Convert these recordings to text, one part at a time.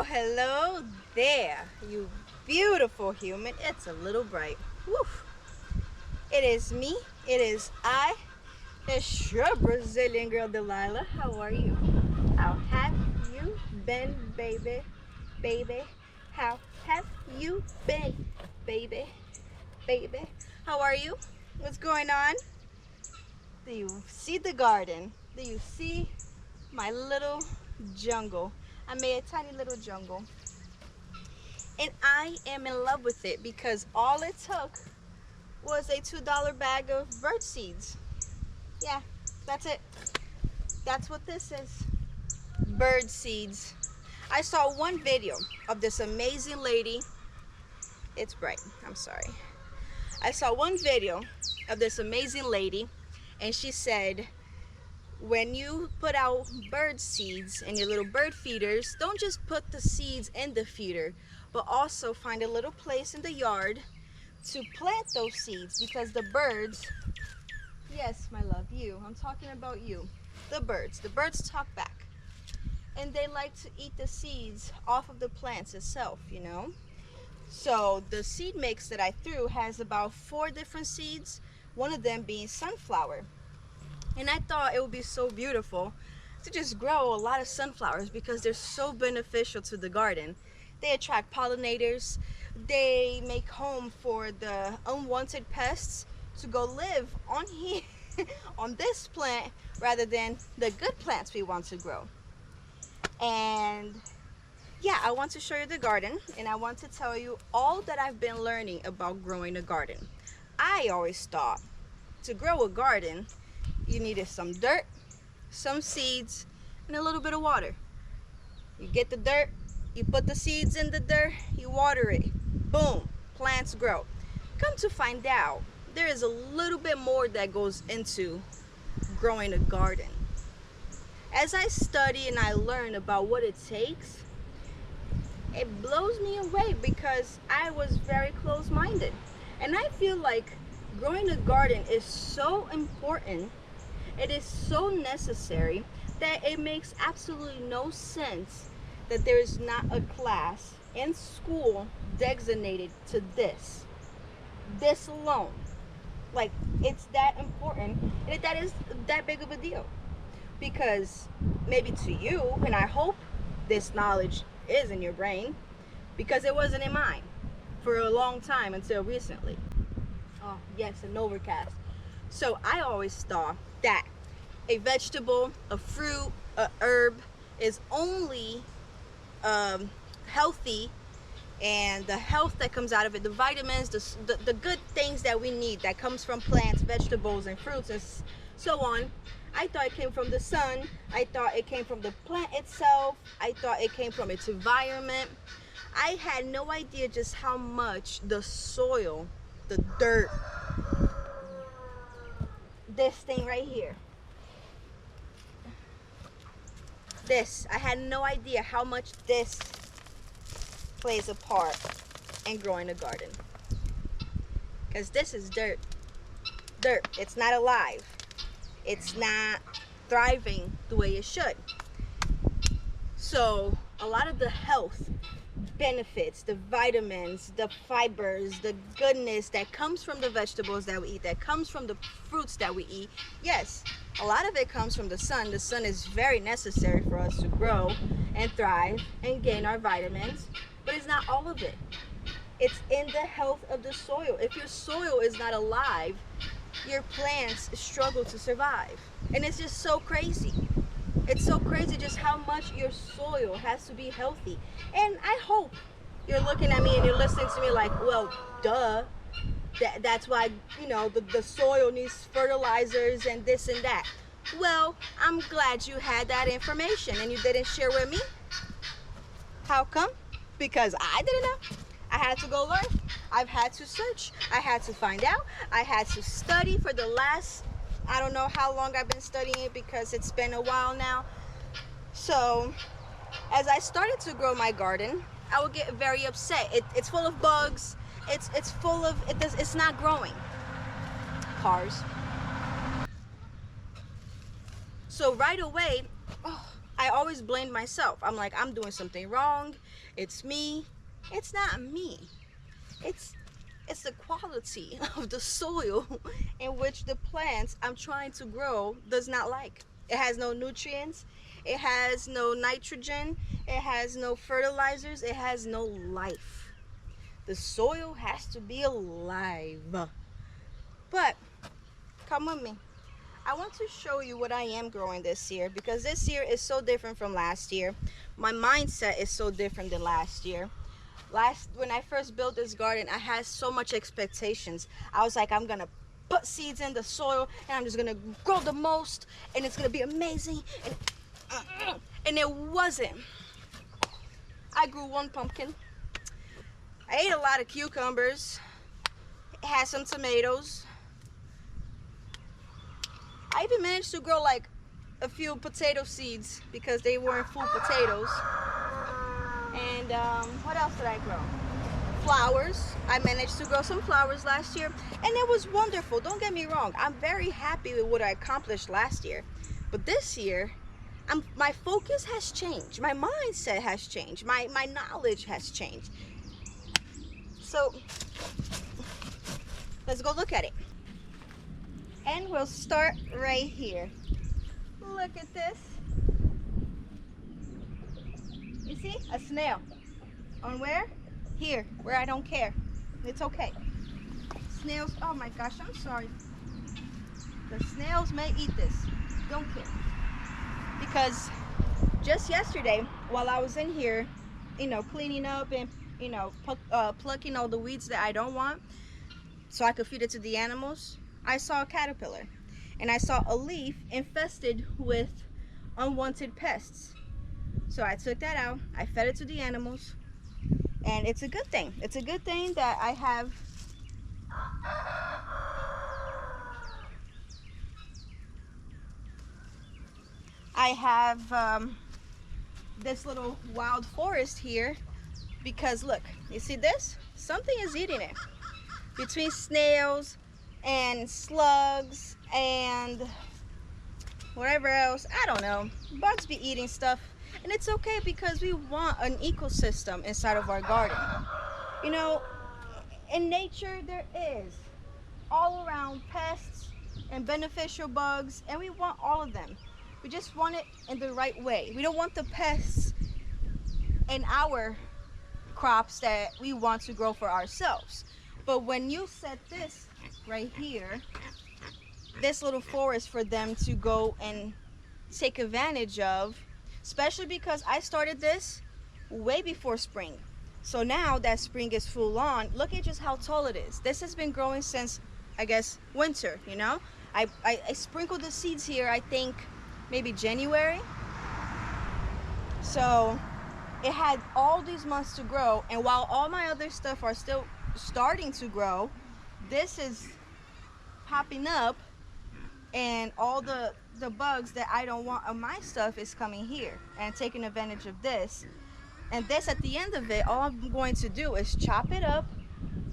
Hello there, you beautiful human. It's a little bright. Woof. It is me. It is I. It's your Brazilian girl, Delilah. How are you? How have you been, baby? Baby. How have you been, baby? Baby. How are you? What's going on? Do you see the garden? Do you see my little jungle? I made a tiny little jungle. And I am in love with it because all it took was a $2 bag of bird seeds. Yeah, that's it. That's what this is. Bird seeds. I saw one video of this amazing lady. It's bright. I'm sorry. I saw one video of this amazing lady, and she said, when you put out bird seeds in your little bird feeders, don't just put the seeds in the feeder, but also find a little place in the yard to plant those seeds, because the birds, yes, my love, I'm talking about you, the birds talk back, and they like to eat the seeds off of the plants itself, So the seed mix that I threw has about 4 different seeds, one of them being sunflower. And I thought it would be so beautiful to just grow a lot of sunflowers because they're so beneficial to the garden. They attract pollinators. They make home for the unwanted pests to go live on here, on this plant, rather than the good plants we want to grow. And yeah, I want to show you the garden, and I want to tell you all that I've been learning about growing a garden. I always thought to grow a garden, you needed some dirt, some seeds, and a little bit of water. You get the dirt, you put the seeds in the dirt, you water it, boom, plants grow. Come to find out, there is a little bit more that goes into growing a garden. As I study and I learn about what it takes, it blows me away because I was very close-minded. And I feel like growing a garden is so important. It is so necessary that it makes absolutely no sense that there is not a class in school designated to this alone. Like, it's that important, and that is that big of a deal. Because maybe to you, and I hope this knowledge is in your brain, because it wasn't in mine for a long time until recently. Oh yes, an overcast. So I always thought that a vegetable, a fruit, a herb is only healthy, and the health that comes out of it, the vitamins, the good things that we need that comes from plants, vegetables, and fruits, and so on. I thought it came from the sun. I thought it came from the plant itself. I thought it came from its environment. I had no idea just how much the soil, the dirt, this thing right here, I had no idea how much this plays a part in growing a garden. Because this is dirt. Dirt. It's not alive. It's not thriving the way it should. So a lot of the health benefits, the vitamins, the fibers, the goodness that comes from the vegetables that we eat, that comes from the fruits that we eat, yes, a lot of it comes from the sun. The sun is very necessary for us to grow and thrive and gain our vitamins, but it's not all of it. It's in the health of the soil. If your soil is not alive, your plants struggle to survive. And it's just so crazy. It's so crazy just how much your soil has to be healthy. And I hope you're looking at me and you're listening to me like, well, duh. That's why, the soil needs fertilizers and this and that. Well, I'm glad you had that information and you didn't share with me. How come? Because I didn't know. I had to go learn. I've had to search. I had to find out. I had to study for the last, I don't know how long I've been studying it, because it's been a while now. So as I started to grow my garden, I would get very upset. It's full of bugs. It's full of, it's not growing. Cars. So right away, I always blamed myself. I'm like, I'm doing something wrong. It's me. It's not me. It's the quality of the soil in which the plants I'm trying to grow does not like. It has no nutrients. It has no nitrogen. It has no fertilizers. It has no life. The soil has to be alive. But come with me. I want to show you what I am growing this year, because this year is so different from last year. My mindset is so different than last year. When I first built this garden, I had so much expectations. I was like, I'm gonna put seeds in the soil and I'm just gonna grow the most and it's gonna be amazing, and it wasn't. I grew one pumpkin. I ate a lot of cucumbers. It had some tomatoes. I even managed to grow like a few potato seeds because they weren't full potatoes. And what else did I grow? Flowers. I managed to grow some flowers last year, and it was wonderful. Don't get me wrong. I'm very happy with what I accomplished last year. But this year, my focus has changed. My mindset has changed. My knowledge has changed. So let's go look at it. And we'll start right here. Look at this. You see? A snail. On where? Here, where I don't care. It's okay. Snails, oh my gosh, I'm sorry. The snails may eat this. Don't care. Because just yesterday, while I was in here, cleaning up and, plucking all the weeds that I don't want so I could feed it to the animals, I saw a caterpillar. And I saw a leaf infested with unwanted pests. So I took that out, I fed it to the animals, and it's a good thing. It's a good thing that I have this little wild forest here, because look, you see this? Something is eating it. Between snails and slugs and whatever else, I don't know, bugs be eating stuff. And it's okay, because we want an ecosystem inside of our garden. In nature there is all around pests and beneficial bugs, and we want all of them. We just want it in the right way. We don't want the pests in our crops that we want to grow for ourselves. But when you set this right here, this little forest for them to go and take advantage of, especially because I started this way before spring. So now that spring is full on, look at just how tall it is. This has been growing since, I guess, winter, I sprinkled the seeds here, I think, maybe January. So it had all these months to grow, and while all my other stuff are still starting to grow, this is popping up, and all the bugs that I don't want on my stuff is coming here and taking advantage of this. And this, at the end of it, all I'm going to do is chop it up,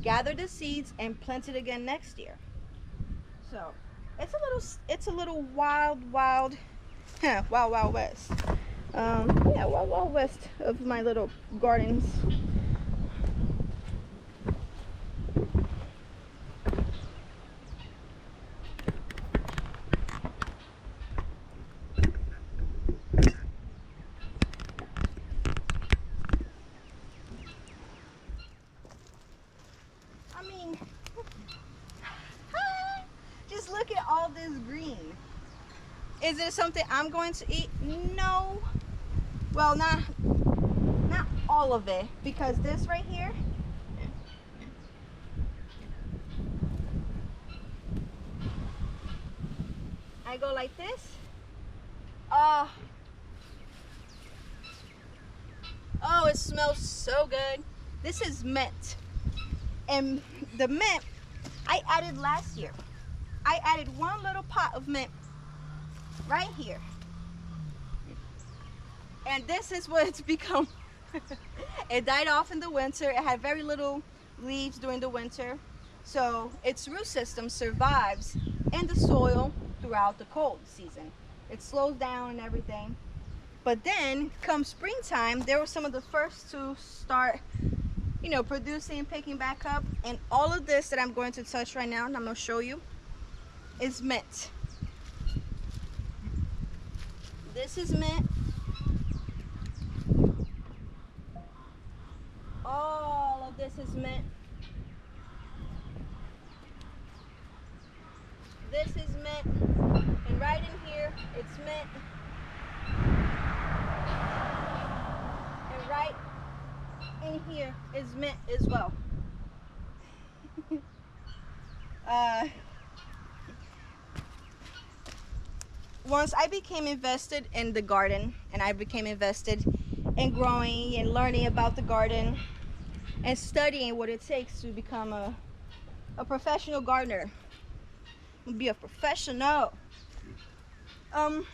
gather the seeds, and plant it again next year. So it's a little wild west. Yeah, wild west of my little gardens. Just look at all this green. Is it something I'm going to eat? No. Well, not all of it, because this right here, I go like this. Oh, it smells so good. This is mint. And the mint I added last year. I added one little pot of mint right here. And this is what it's become. It died off in the winter. It had very little leaves during the winter. So its root system survives in the soil throughout the cold season. It slows down and everything. But then come springtime, they were some of the first to start, you know, producing, picking back up. And all of this that I'm going to touch right now, and I'm going to show you, is mint. This is mint. All of this is mint. This is mint. And right in here, it's mint. And right in here is mint as well. Once I became invested in the garden, and I became invested in growing and learning about the garden and studying what it takes to become a professional gardener, be a professional. One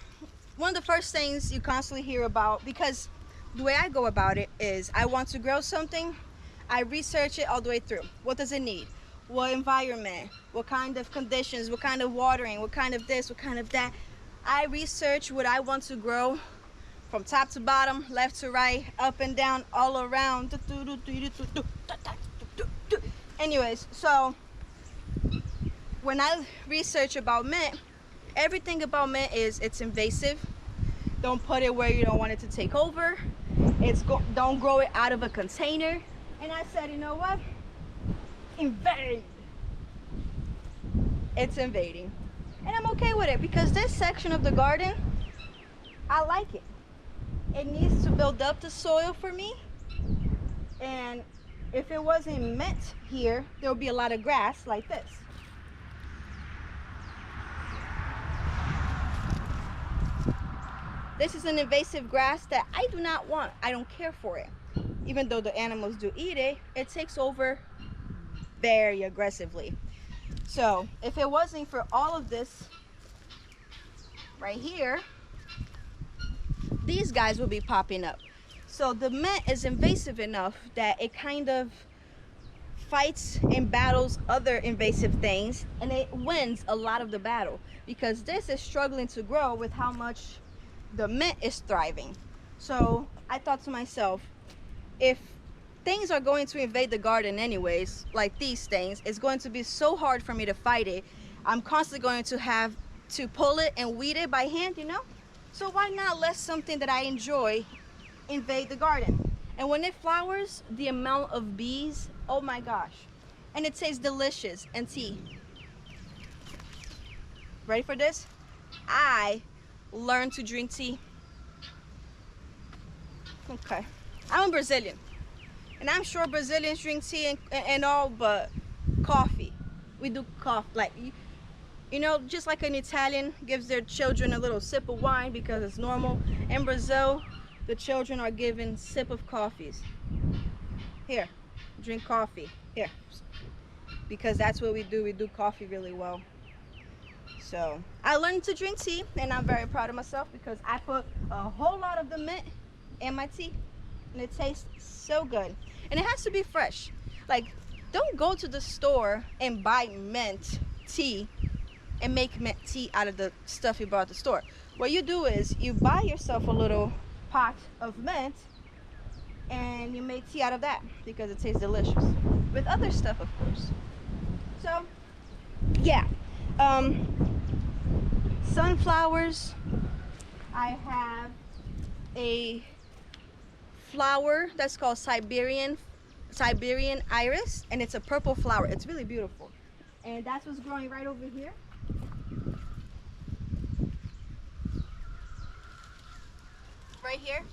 of the first things you constantly hear about, because the way I go about it is I want to grow something, I research it all the way through. What does it need? What environment? What kind of conditions? What kind of watering? What kind of this? What kind of that? I research what I want to grow from top to bottom, left to right, up and down, all around. Anyways, so when I research about mint, everything about mint is it's invasive. Don't put it where you don't want it to take over. Don't grow it out of a container. And I said, you know what? Invade. It's invading. And I'm okay with it because this section of the garden, I like it. It needs to build up the soil for me. And if it wasn't mint here, there would be a lot of grass like this. This is an invasive grass that I do not want. I don't care for it. Even though the animals do eat it, it takes over very aggressively. So if it wasn't for all of this right here, these guys will be popping up. So the mint is invasive enough that it kind of fights and battles other invasive things, and it wins a lot of the battle because this is struggling to grow with how much the mint is thriving. So I thought to myself, if things are going to invade the garden anyways, like these things, it's going to be so hard for me to fight it. I'm constantly going to have to pull it and weed it by hand, you know? So why not let something that I enjoy invade the garden? And when it flowers, the amount of bees, oh my gosh. And it tastes delicious and tea. Ready for this? I learned to drink tea. Okay. I'm a Brazilian. And I'm sure Brazilians drink tea and all, but coffee. We do coffee. Like, you know, just like an Italian gives their children a little sip of wine because it's normal. In Brazil, the children are given sip of coffees. Here, drink coffee. Here. Because that's what we do. We do coffee really well. So, I learned to drink tea, and I'm very proud of myself because I put a whole lot of the mint in my tea. And it tastes so good. And it has to be fresh. Like, don't go to the store and buy mint tea and make mint tea out of the stuff you bought at the store. What you do is you buy yourself a little pot of mint and you make tea out of that because it tastes delicious. With other stuff, of course. So, yeah. Sunflowers. I have a flower that's called Siberian iris, and it's a purple flower. It's really beautiful, and that's what's growing right over here. Right here,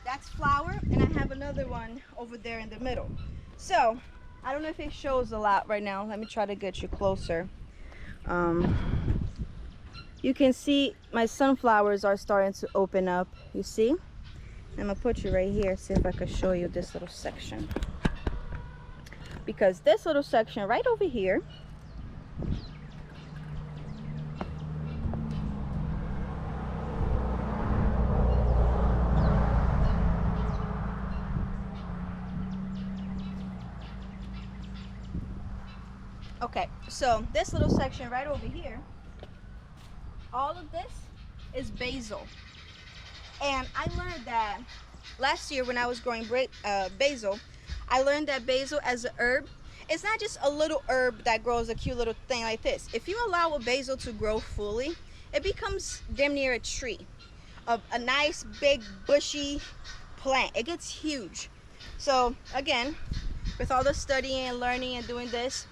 that's flower, and I have another one over there in the middle. So I don't know if it shows a lot right now. Let me try to get you closer. You can see my sunflowers are starting to open up. You see? I'm gonna put you right here, see if I can show you this little section. Because this little section right over here, okay, so this little section right over here, all of this is basil. And I learned that last year when I was growing basil, I learned that basil as a herb, it's not just a little herb that grows a cute little thing like this. If you allow a basil to grow fully, it becomes damn near a tree, a nice big bushy plant. It gets huge. So again, with all the studying and learning and doing this,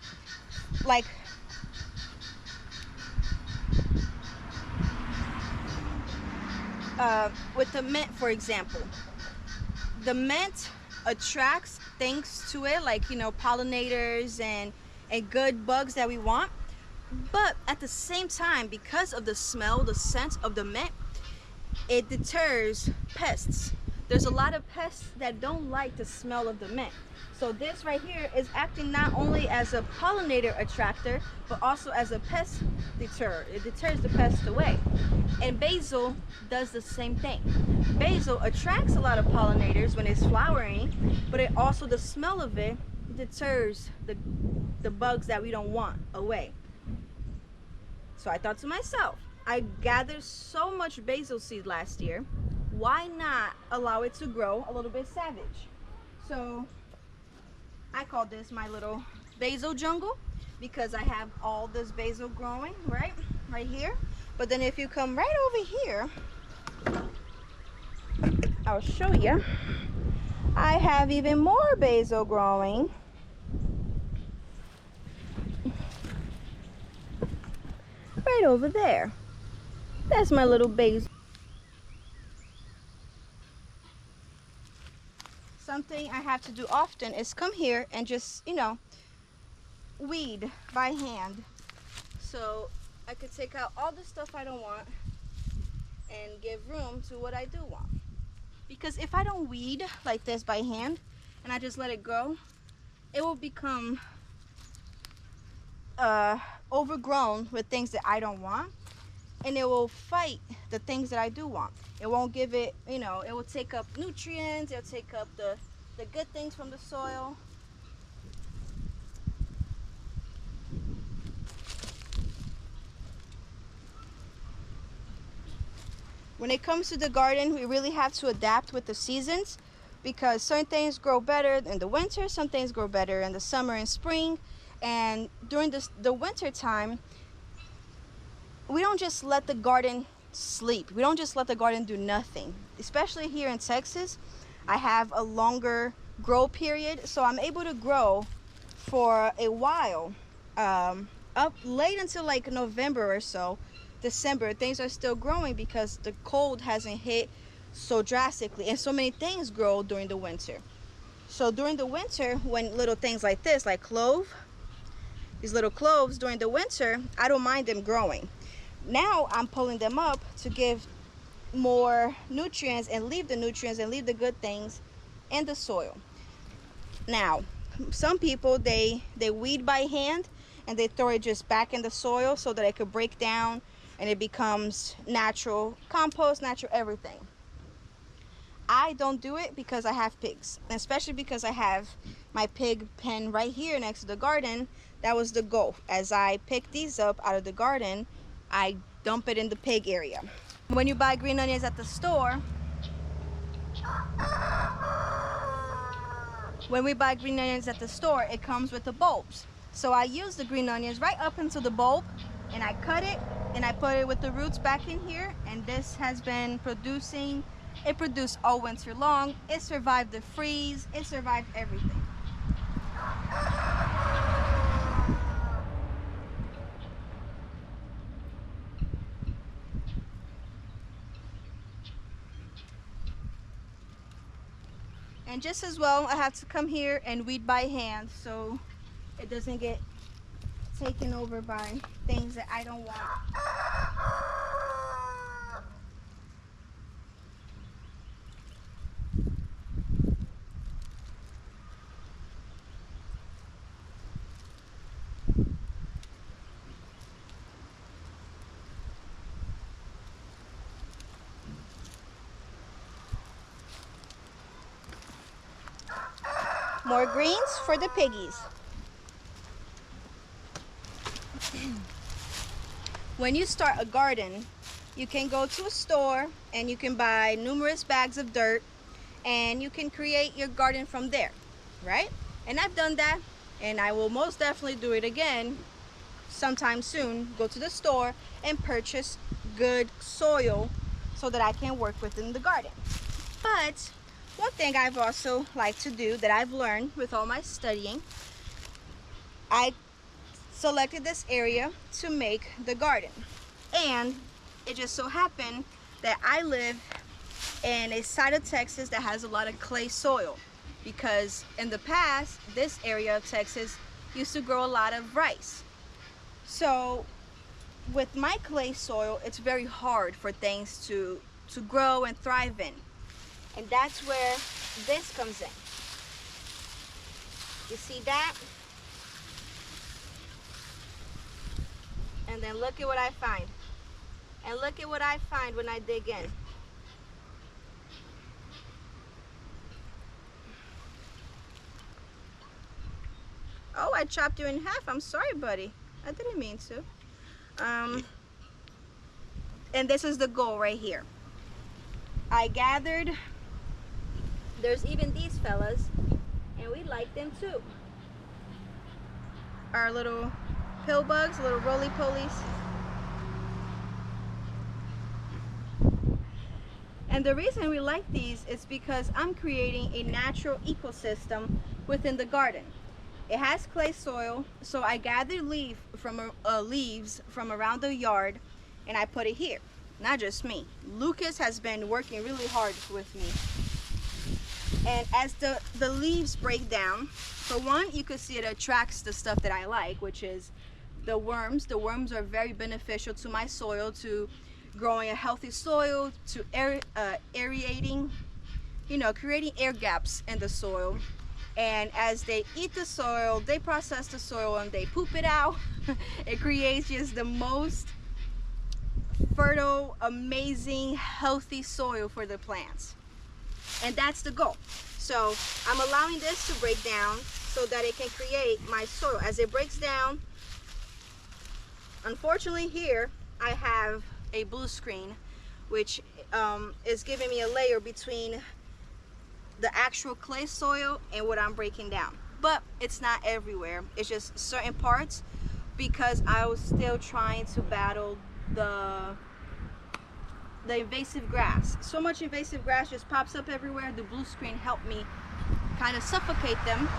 like with the mint, for example, the mint attracts things to it, like, you know, pollinators and good bugs that we want. But at the same time, because of the smell, the scent of the mint, it deters pests. There's a lot of pests that don't like the smell of the mint. So this right here is acting not only as a pollinator attractor, but also as a pest deterrent. It deters the pests away. And basil does the same thing. Basil attracts a lot of pollinators when it's flowering, but it also, the smell of it deters the bugs that we don't want away. So I thought to myself, I gathered so much basil seed last year, why not allow it to grow a little bit savage? So I call this my little basil jungle, because I have all this basil growing right here. But then if you come right over here, I'll show you. I have even more basil growing. Right over there. That's my little basil. Something I have to do often is come here and just, you know, weed by hand. So I could take out all the stuff I don't want and give room to what I do want. Because if I don't weed like this by hand and I just let it grow, it will become overgrown with things that I don't want, and it will fight the things that I do want. It won't give it, you know, it will take up nutrients, it'll take up the good things from the soil. When it comes to the garden, we really have to adapt with the seasons, because certain things grow better in the winter, some things grow better in the summer and spring. And during the winter time, we don't just let the garden sleep. We don't just let the garden do nothing. Especially here in Texas, I have a longer grow period, so I'm able to grow for a while, up late until like November or so, December. Things are still growing because the cold hasn't hit so drastically, and so many things grow during the winter. So during the winter, when little things like this, like these little cloves during the winter, I don't mind them growing. Now I'm pulling them up to give more nutrients and leave the nutrients and leave the good things in the soil. Now, some people, they weed by hand and they throw it just back in the soil so that it could break down and it becomes natural compost, natural everything. I don't do it because I have pigs, and especially because I have my pig pen right here next to the garden. That was the goal. As I pick these up out of the garden, I dump it in the pig area. When you buy green onions at the store, it comes with the bulbs. So I use the green onions right up into the bulb, and I cut it and I put it with the roots back in here, and this has been producing. It produced all winter long. It survived the freeze. It survived everything. And just as well, I have to come here and weed by hand so it doesn't get taken over by things that I don't want. More greens for the piggies. When you start a garden, you can go to a store and you can buy numerous bags of dirt and you can create your garden from there, right? And I've done that, and I will most definitely do it again sometime soon. Go to the store and purchase good soil so that I can work within the garden. But one thing I've also liked to do that I've learned with all my studying, I selected this area to make the garden. And it just so happened that I live in a side of Texas that has a lot of clay soil, because in the past this area of Texas used to grow a lot of rice. So with my clay soil, it's very hard for things to grow and thrive in. And that's where this comes in. You see that? And then look at what I find. And look at what I find when I dig in. Oh, I chopped you in half. I'm sorry, buddy. I didn't mean to. And this is the goal right here. I gathered, there's even these fellas, and we like them too. Our little pill bugs, little roly-polies. And the reason we like these is because I'm creating a natural ecosystem within the garden. It has clay soil, so I gathered leaves from around the yard and I put it here. Not just me. Lucas has been working really hard with me. And as the leaves break down, for one, you can see it attracts the stuff that I like, which is the worms. The worms are very beneficial to my soil, to growing a healthy soil, to aerating, you know, creating air gaps in the soil. And as they eat the soil, they process the soil and they poop it out. It creates just the most fertile, amazing, healthy soil for the plants. And that's the goal. So I'm allowing this to break down so that it can create my soil. As it breaks down, unfortunately here I have a blue screen, which is giving me a layer between the actual clay soil and what I'm breaking down. But it's not everywhere. It's just certain parts, because I was still trying to battle the invasive grass. So much invasive grass just pops up everywhere. The blue screen helped me kind of suffocate them,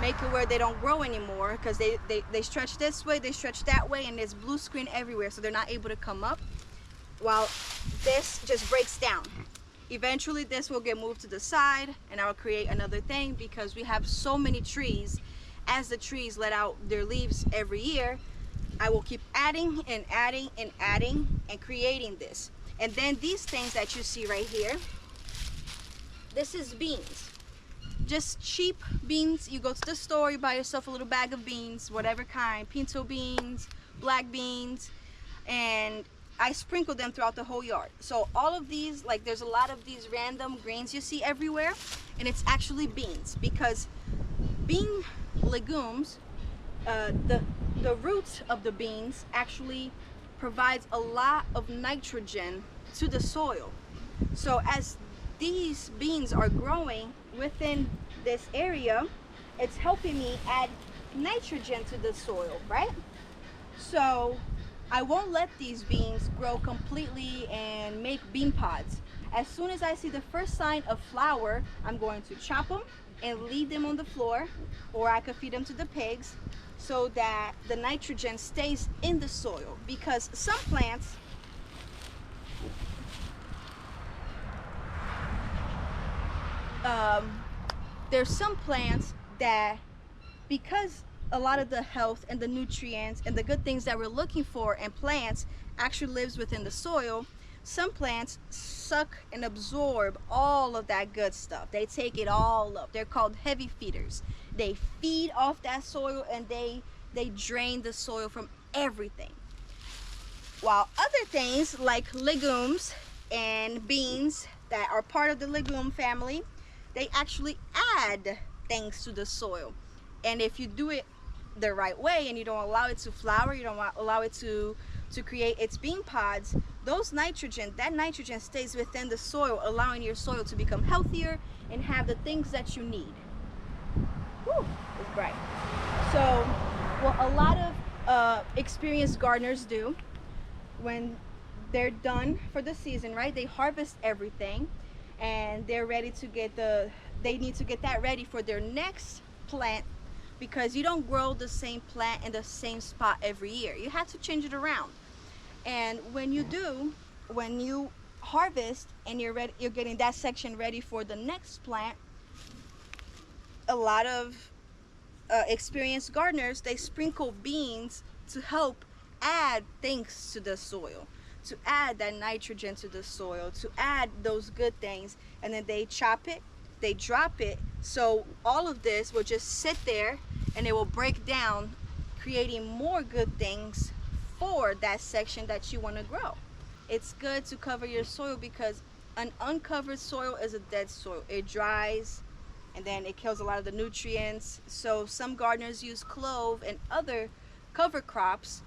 make it where they don't grow anymore, because they stretch this way, they stretch that way, and there's blue screen everywhere, so they're not able to come up, while this just breaks down. Eventually this will get moved to the side and I will create another thing, because we have so many trees. As the trees let out their leaves every year, I will keep adding and adding and adding and creating this. And then these things that you see right here, this is beans. Just cheap beans. You go to the store, you buy yourself a little bag of beans, whatever kind, pinto beans, black beans, and I sprinkle them throughout the whole yard. So all of these, like there's a lot of these random greens you see everywhere, and it's actually beans, because bean legumes, the roots of the beans actually provides a lot of nitrogen to the soil. So as these beans are growing within this area, it's helping me add nitrogen to the soil, right? So I won't let these beans grow completely and make bean pods. As soon as I see the first sign of flower, I'm going to chop them and leave them on the floor, or I could feed them to the pigs, so that the nitrogen stays in the soil. Because some plants, there's some plants that, because a lot of the health and the nutrients and the good things that we're looking for in plants actually lives within the soil, some plants suck and absorb all of that good stuff. They take it all up. They're called heavy feeders. They feed off that soil and they drain the soil from everything. While other things like legumes and beans that are part of the legume family, they actually add things to the soil. And if you do it the right way and you don't allow it to flower, you don't allow it to to create its bean pods, that nitrogen stays within the soil, allowing your soil to become healthier and have the things that you need. Whew, it's bright. So what a lot of experienced gardeners do when they're done for the season, right? They harvest everything and they're ready to they need to get that ready for their next plant, because you don't grow the same plant in the same spot every year. You have to change it around. And when you harvest and you're getting that section ready for the next plant, a lot of experienced gardeners, they sprinkle beans to help add things to the soil, to add that nitrogen to the soil, to add those good things, and then they chop it, they drop it, so all of this will just sit there and it will break down, creating more good things for that section that you want to grow. It's good to cover your soil because an uncovered soil is a dead soil. It dries and then it kills a lot of the nutrients. So some gardeners use clove and other cover crops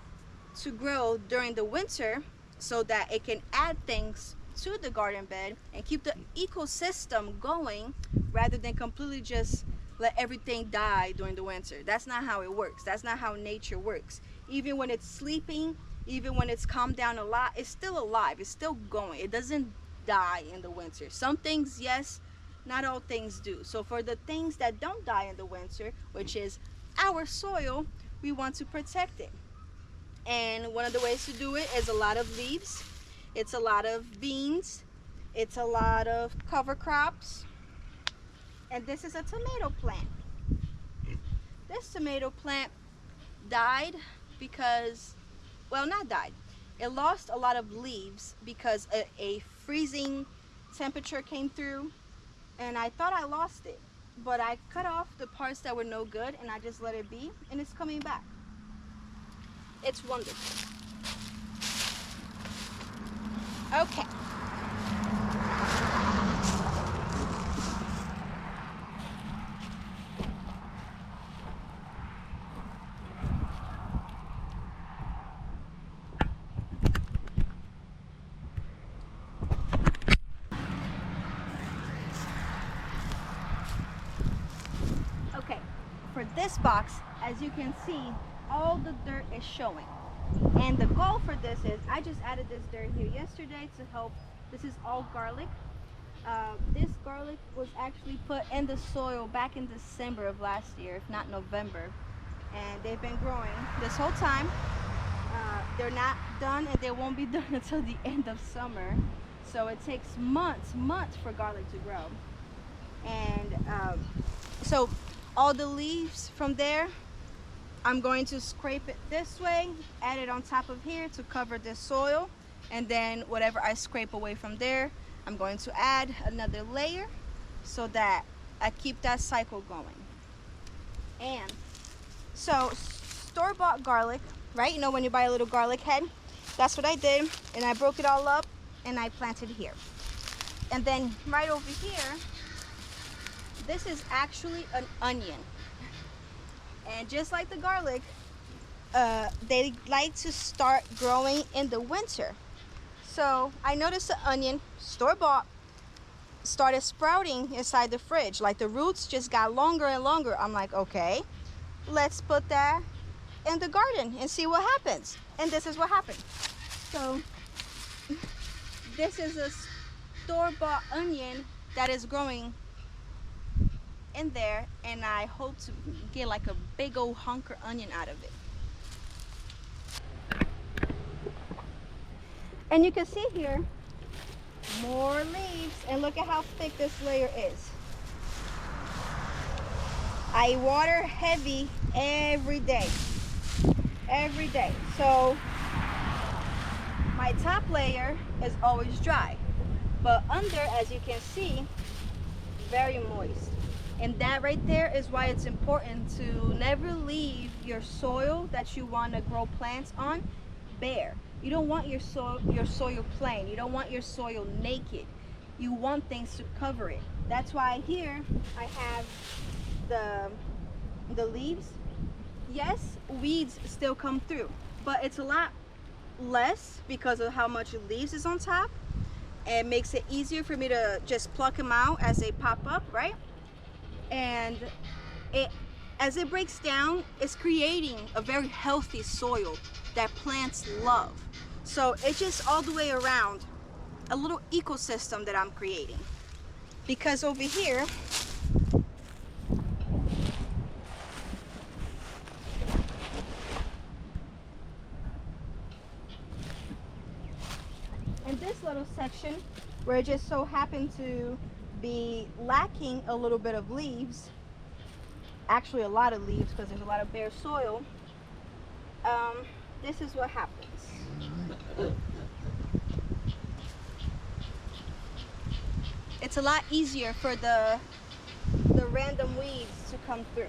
to grow during the winter so that it can add things to the garden bed and keep the ecosystem going, rather than completely just let everything die during the winter. That's not how it works. That's not how nature works. Even when it's sleeping, even when it's calmed down a lot, it's still alive. It's still going. It doesn't die in the winter. Some things, yes, not all things do. So for the things that don't die in the winter, which is our soil, we want to protect it. And one of the ways to do it is a lot of leaves. It's a lot of beans. It's a lot of cover crops. And this is a tomato plant. This tomato plant died because, well, not died. It lost a lot of leaves because a freezing temperature came through, and I thought I lost it. But I cut off the parts that were no good and I just let it be, and it's coming back. It's wonderful. Okay. Okay, for this box, as you can see, all the dirt is showing. And the goal for this is, I just added this dirt here yesterday to help. This is all garlic. This garlic was actually put in the soil back in December of last year, if not November. And they've been growing this whole time. They're not done, and they won't be done until the end of summer. So it takes months for garlic to grow. And so all the leaves from there, I'm going to scrape it this way, add it on top of here to cover this soil, and then whatever I scrape away from there, I'm going to add another layer so that I keep that cycle going. And so store-bought garlic, right? You know when you buy a little garlic head? That's what I did, and I broke it all up and I planted here. And then right over here, this is actually an onion. And just like the garlic, they like to start growing in the winter. So I noticed the onion, store-bought, started sprouting inside the fridge. Like the roots just got longer and longer. I'm like, okay, let's put that in the garden and see what happens. And this is what happened. So this is a store-bought onion that is growing in there, and I hope to get like a big old hunk of onion out of it. And you can see here more leaves, and look at how thick this layer is. I water heavy every day, so my top layer is always dry, but under, as you can see, very moist. And that right there is why it's important to never leave your soil that you want to grow plants on bare. You don't want your soil plain. You don't want your soil naked. You want things to cover it. That's why here I have the leaves. Yes, weeds still come through, but it's a lot less because of how much leaves is on top. It makes it easier for me to just pluck them out as they pop up, right? And as it breaks down, it's creating a very healthy soil that plants love. So it's just all the way around a little ecosystem that I'm creating. Because over here, in this little section where it just so happened to be lacking a little bit of leaves, actually a lot of leaves because there's a lot of bare soil, this is what happens. It's a lot easier for the random weeds to come through.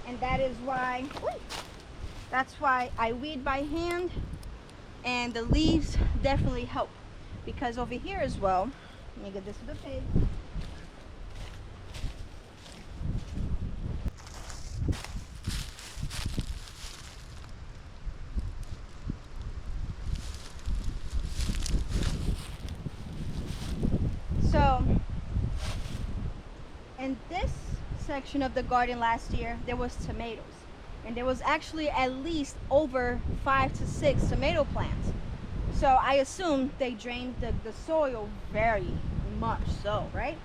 And that is why, that's why I weed by hand, and the leaves definitely help. Because over here as well, let me get this to the pig. So, in this section of the garden last year, there was tomatoes. And there was actually at least over 5 to 6 tomato plants. So I assume they drained the soil very much so, right?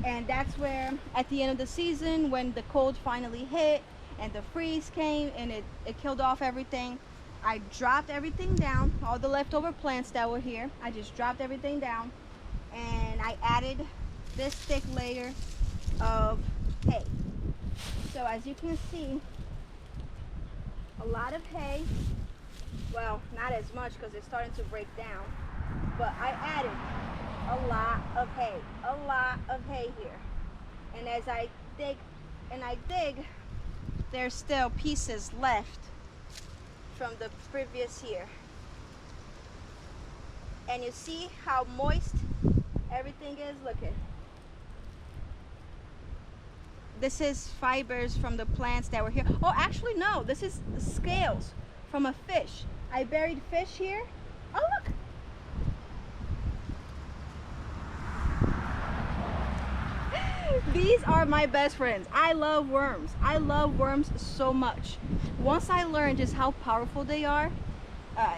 And that's where at the end of the season, when the cold finally hit and the freeze came and it killed off everything, I dropped everything down, all the leftover plants that were here. I just dropped everything down and I added this thick layer of hay. So as you can see, a lot of hay. Well, not as much because it's starting to break down, but I added a lot of hay here. And as I dig and I dig, there's still pieces left from the previous year. And you see how moist everything is. Look at. This is fibers from the plants that were here. Oh, actually no, this is scales from a fish. I buried fish here. Oh, look. These are my best friends. I love worms. I love worms so much. Once I learned just how powerful they are,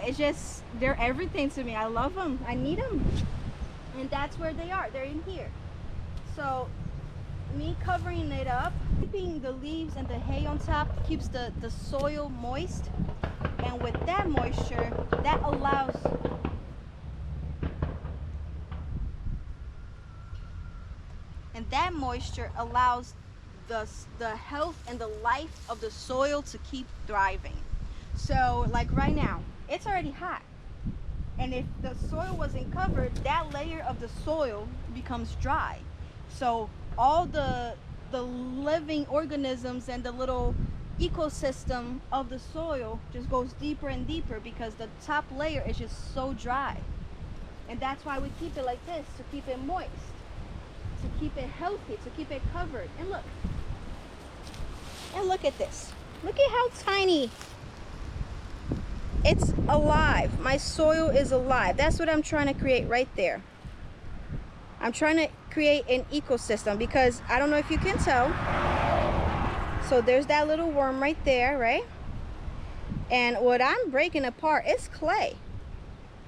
it's just, they're everything to me. I love them. I need them. And that's where they are. They're in here. So me covering it up, keeping the leaves and the hay on top keeps the soil moist. And with that moisture, that allows the health and the life of the soil to keep thriving. So like right now, it's already hot. And if the soil wasn't covered, that layer of the soil becomes dry. So all the living organisms and the little ecosystem of the soil just goes deeper and deeper because the top layer is just so dry. And that's why we keep it like this, to keep it moist, to keep it healthy, to keep it covered. And look at this. Look at how tiny. It's alive. My soil is alive. That's what I'm trying to create right there. I'm trying to create an ecosystem because I don't know if you can tell. So there's that little worm right there, right? And what I'm breaking apart is clay.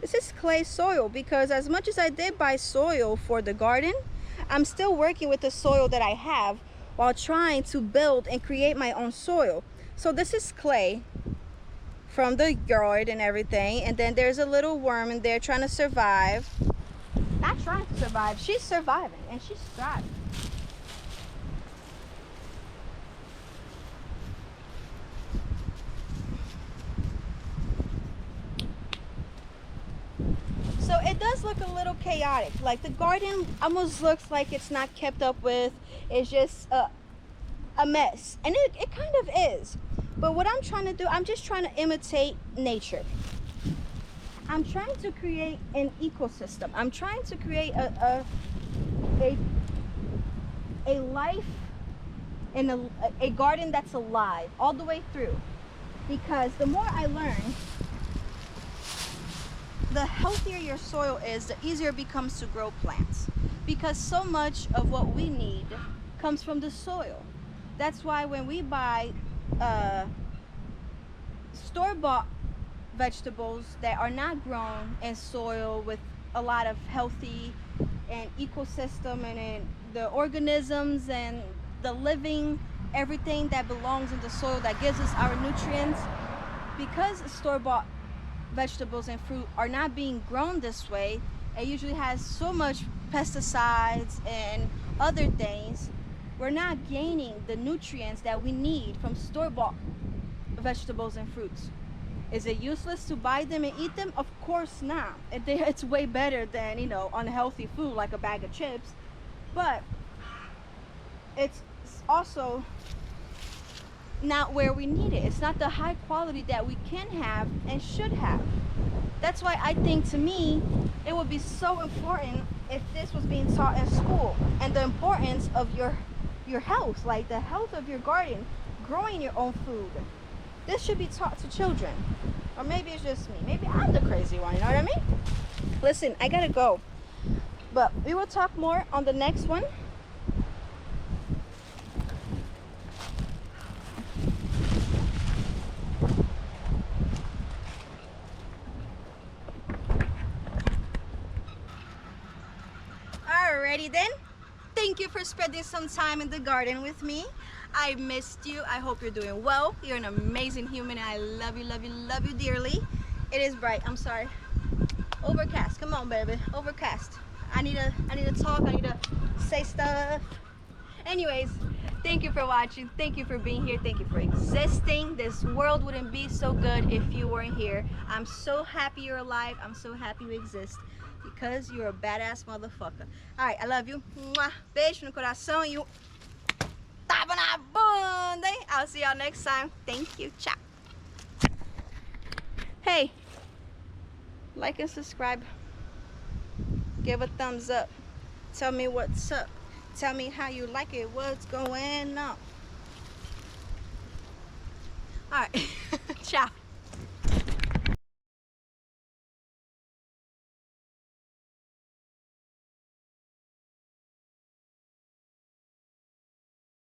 This is clay soil because as much as I did buy soil for the garden, I'm still working with the soil that I have while trying to build and create my own soil. So this is clay from the yard and everything. And then there's a little worm in there trying to survive. Not trying to survive, she's surviving and she's thriving. So it does look a little chaotic. Like the garden almost looks like it's not kept up with. It's just a mess. And it kind of is. But what I'm trying to do, I'm just trying to imitate nature. I'm trying to create an ecosystem. I'm trying to create a life in a garden that's alive all the way through. Because the more I learn, the healthier your soil is, the easier it becomes to grow plants. Because so much of what we need comes from the soil. That's why when we buy store-bought vegetables that are not grown in soil with a lot of healthy and ecosystem and the organisms and the living, everything that belongs in the soil that gives us our nutrients, because store-bought vegetables and fruit are not being grown this way, it usually has so much pesticides and other things, we're not gaining the nutrients that we need from store-bought vegetables and fruits. Is it useless to buy them and eat them? Of course not. It's way better than, you know, unhealthy food like a bag of chips. But it's also not where we need it. It's not the high quality that we can have and should have. That's why I think, to me, it would be so important if this was being taught in school, and the importance of your health, like the health of your garden, growing your own food. This should be taught to children. Or maybe it's just me. Maybe I'm the crazy one, you know what I mean? Listen, I gotta go. But we will talk more on the next one. Alrighty then. Thank you for spending some time in the garden with me. I missed you. I hope you're doing well. You're an amazing human, and I love you, love you, love you dearly. It is bright. I'm sorry. Overcast. Come on, baby. Overcast. I need to talk. I need to say stuff. Anyways, thank you for watching. Thank you for being here. Thank you for existing. This world wouldn't be so good if you weren't here. I'm so happy you're alive. I'm so happy you exist, because you're a badass motherfucker. Alright, I love you. Mwah. Beijo no coração e tapa na bunda, hein? I'll see y'all next time. Thank you. Ciao. Hey, like and subscribe. Give a thumbs up. Tell me what's up. Tell me how you like it. What's going on? Alright. Ciao.